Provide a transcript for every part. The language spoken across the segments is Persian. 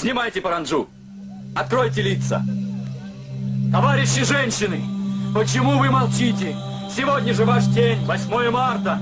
Снимайте паранджу. Откройте лица. Товарищи женщины, почему вы молчите? Сегодня же ваш день, 8 марта.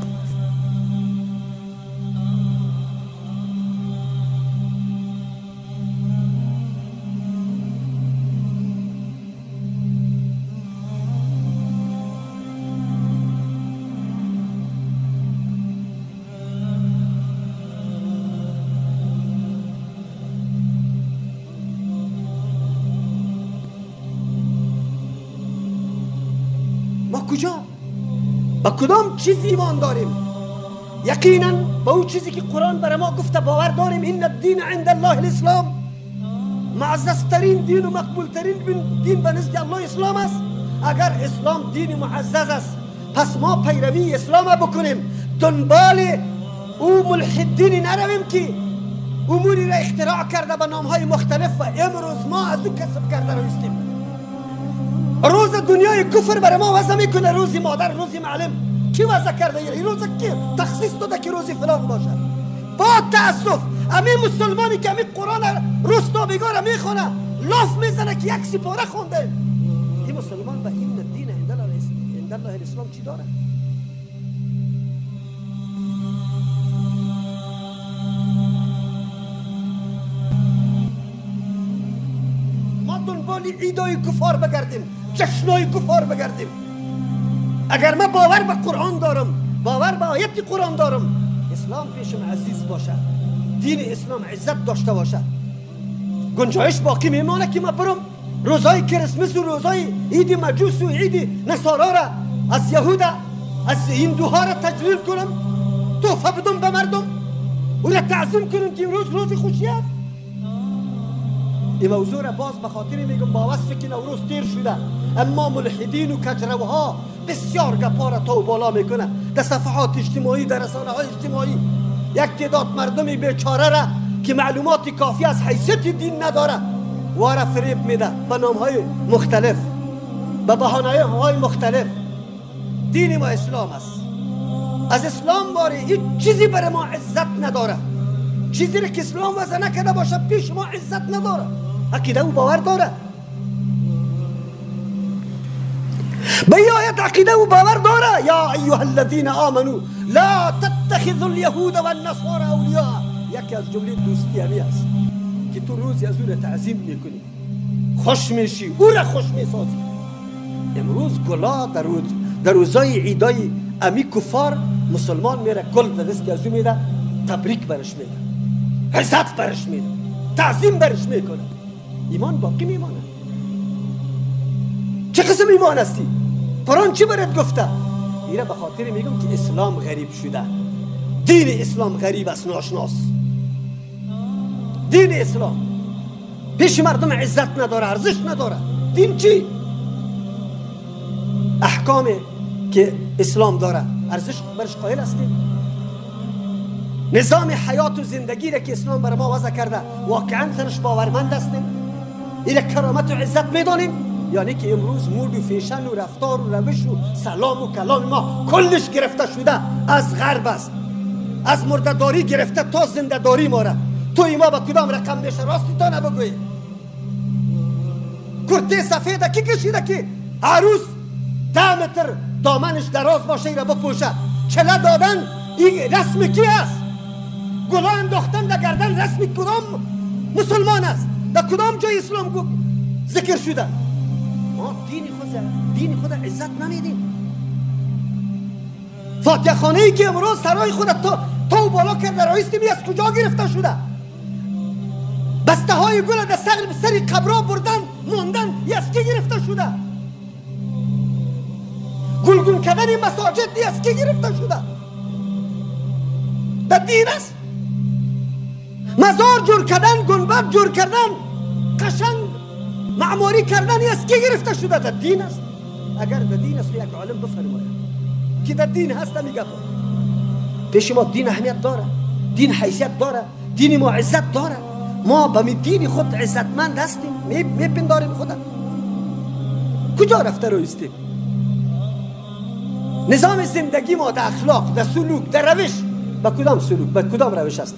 کجا؟ با کدام چیز ایمان داریم؟ یقینا با اون چیزی که قرآن برای ما گفته باور داریم. این الدین عند الله الاسلام. معززترین دین و مقبولترین دین به نزد الله اسلام است. اگر اسلام دین معزز است پس ما پیروی اسلام بکنیم، دنبال او ملحدین نرویم که اموری را اختراع کرده به نامهای مختلف و امروز ما از او کسب کرده رویستیم. روز دنیای کفر برای ما وضع میکنه، روزی مادر، روزی معلم. کی وضع کرده؟ این روز کی تخصیص داده که روزی فلان باشه؟ با تاسف همین مسلمانی که همین قرآن رستا بگاره میخونه لاف میزنه که یک سپاره خونده. این مسلمان به این الدین عند الله الاسلام چی داره؟ ما دنبال عیدای کفار بگردیم، جشنای کفار بگردیم. اگر من باور به قرآن دارم، باور به آیت قرآن دارم، اسلام پیشم عزیز باشه، دین اسلام عزت داشته باشه، گنجایش باقی میمانه که من برم روزای کریسمس و روزای عید مجوس و عید نصارا را از یهود از هندوها را تجلیل کنم، تحفه بدم به مردم و را تعظیم کنم که روز خوشی است. این موضوع را باز به خاطر میگم با وصف که نوروز تیر شده، اما ملحدین و کجروها بسیار گپا را تا و بالا میکنه در صفحات اجتماعی، در رسانه های اجتماعی. یک تعداد مردمی بیچاره را که معلومات کافی از حیثیت دین نداره واره فریب میده به نام های مختلف، به بهانه های مختلف. دین ما اسلام است. از اسلام باره این چیزی برای ما عزت نداره. چیزی را که اسلام وضع نکرده باشه پیش ما عزت نداره. عقیده و باور داره. به این آیت عقیده و باور داره. یا ایها الذین آمنوا لا تتخذوا اليهود والنصارى اولیاء. یکی از جمله دوستی همی است که تو روزی از او را تعظیم میکنی، خوش میشی، او را خوش میسازی. امروز گلا در روزای عیدای امی کفار مسلمان میره گل به دست از او میده، تبریک برش میده، عزت برش میده، تعظیم برش میکنه. ایمان باقی میمانه. چه قسم ایمان هستی؟ قرآن چی برات گفته؟ ایره به خاطر میگم که اسلام غریب شده. دین اسلام غریب است، ناشناس. دین اسلام پیش مردم عزت نداره، ارزش نداره. دین چی؟ احکام که اسلام داره ارزش برش قائل هستیم؟ نظام حیات و زندگی را که اسلام برای ما وضع کرده واقعا سرش باورمند هستیم؟ این کرامت و عزت میدانیم؟ یعنی که امروز مود و فیشن و رفتار و روش و سلام و کلام ما کلش گرفته شده از غرب است. از مرده‌داری گرفته تا زنده‌داری ما را. توی ما با کدام رقم میشه؟ راستی تا نبگوی. کرته سفیده کی کشیده که عروس 10 متر دامنش دراز باشه ای را بپوشه؟ چله دادن این رسم کی است؟ گلا انداختن در گردن رسم کدام مسلمان است؟ در کدام جای اسلام ذکر شده؟ ما دین خود عزت نمیدیم. فاتحه خانه ای که امروز سرای خود تا بالا کرده رایستی از کجا گرفته شده؟ بسته های گل در سری قبرها بردن موندن از کی گرفته شده؟ گلگون کردن مساجد از کی گرفته شده؟ در دین است؟ مزار جور کردن، گنبد جور کردن، قشنگ معماری کردن از کی گرفته شده؟ در دین است. اگر در دین است یک عالم بفرماید که در دین هست میگه پیش ما دین اهمیت داره، دین حیثیت داره، دین ما عزت داره. ما به می دین خود عزتمند هستیم، میپنداریم خدا. کجا رفته رویستیم؟ نظام زندگی ما در اخلاق، در سلوک، در روش، به کدام سلوک، به کدام روش است؟